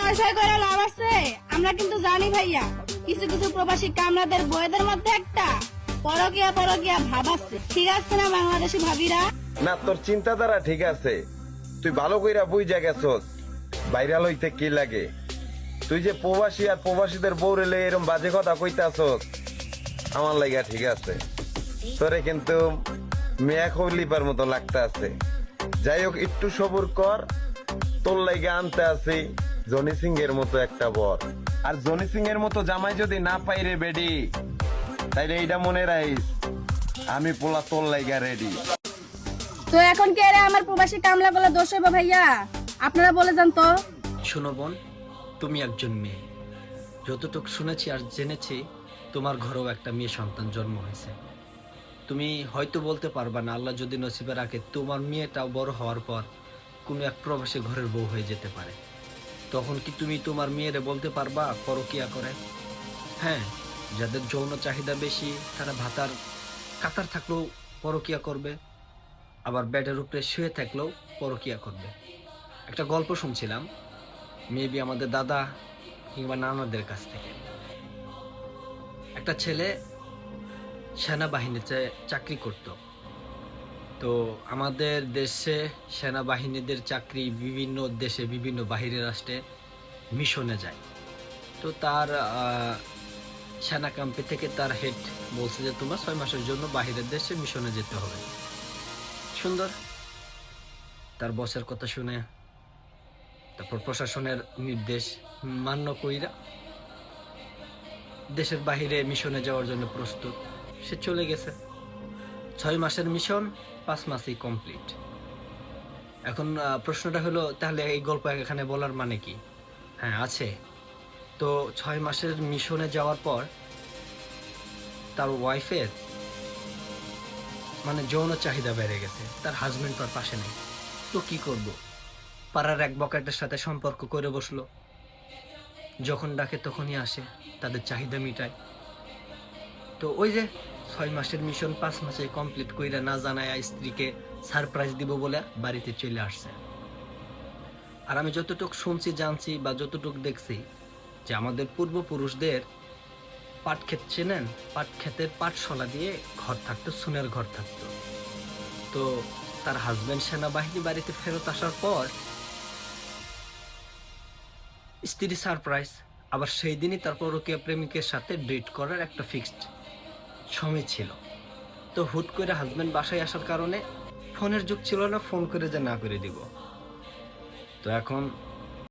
ছয় ছয় করে লাভ আছে। আমরা কিন্তু জানি ভাইয়া, কিছু কিছু প্রবাসী কামলাদের বইদের মধ্যে একটা পরকিয়া পরকিয়া ভাব আছে। ঠিক আছে না বাংলাদেশি ভাবিরা? না, তোর চিন্তাধারা ঠিক আছে, তুই ভালো কইরা বুঝা গেছস ভাইরাল হইতে কি লাগে। তুই যে প্রবাসী আর প্রবাসীদের বউরে লয়ে এরকম বাজে কথা কইতাছস, আমার লাগা ঠিক আছে। তোরে কিন্তু মেয়া খলিপার মতো লাগতে আছে। যাই হোক, একটু সবুর কর, তোর লাইগা আনতে আছি জনি সিং এর মতো একটা বর। আর জনি সিং এর মতো জামাই যদি না পাই রে বেডি, তাইলে এইটা মনে রাখিস, আমি পোলা তোর লাইগা রেডি। তো এখন কে রে আমার প্রবাসী কামলা গুলো দোষ হইব ভাইয়া? আপনারা বলে যান তো। শোনো বোন, তুমি একজন মেয়ে, যতটুকু শুনেছি আর জেনেছি তোমার ঘরেও একটা মেয়ে সন্তান জন্ম হয়েছে। তুমি হয়তো বলতে পারবা না, আল্লাহ যদি নসিবে রাখে তোমার মেয়েটাও বড় হওয়ার পর কোনো এক প্রবাসী ঘরের বউ হয়ে যেতে পারে। তখন কি তুমি তোমার মেয়েরে বলতে পারবা পরকিয়া করে? হ্যাঁ, যাদের যৌন চাহিদা বেশি তারা ভাতার কাতার থাকলেও পরকিয়া করবে, আবার বেডের উপরে শুয়ে থাকলেও পরকিয়া করবে। একটা গল্প শুনছিলাম, মেবি আমাদের দাদা কিংবা নানাদের কাছ থেকে। একটা ছেলে সেনাবাহিনীতে চাকরি করত। তো আমাদের দেশে সেনাবাহিনীদের চাকরি বিভিন্ন দেশে বিভিন্ন বাহিরের রাষ্ট্রে মিশনে যায়। তো তার সেনা ক্যাম্পে থেকে তার হেড বলছে যে তোমার 6 মাসের জন্য বাহিরের দেশে মিশনে যেতে হবে। সুন্দর, তার বসের কথা শুনে তারপর প্রশাসনের নির্দেশ মান্য কইরা দেশের বাহিরে মিশনে যাওয়ার জন্য প্রস্তুত। সে চলে গেছে। 6 মাসের মিশন 5 মাসেই কমপ্লিট। এখন প্রশ্নটা হলো, তাহলে এই গল্প এখানে বলার মানে কি? হ্যাঁ আছে। তো 6 মাসের মিশনে যাওয়ার পর তার ওয়াইফের মানে যৌন চাহিদা বেড়ে গেছে, তার হাজবেন্ড তার পাশে নেই। তো কি করব? পাড়ার এক বকেটের সাথে সম্পর্ক করে বসলো। যখন ডাকে তখনই আসে, তাদের চাহিদা মিটায়। তো ওই যে 6 মাসের মিশন 5 মাসে কমপ্লিট কইরা না জানায় স্ত্রীকে সারপ্রাইজ দিব বলে বাড়িতে চলে আসছে। আর আমি যতটুকু শুনছি জানছি বা যতটুকু দেখছি যে আমাদের পূর্বপুরুষদের পাট ক্ষেত চেনেন, পাট ক্ষেতের পাটশলা দিয়ে ঘর থাকতো, সুনের ঘর থাকতো। তো তার হাজবেন্ড সেনাবাহিনী বাড়িতে ফেরত আসার পর স্ত্রী সারপ্রাইজ, আবার সেই দিনই তার পরকীয়া প্রেমিকের সাথে ডেট করার একটা ফিক্সড সময় ছিল। তো হুট করে হাজবেন্ড বাসায় আসার কারণে ফোনের যুগ ছিল না, ফোন করে যে না করে দিব। তো এখন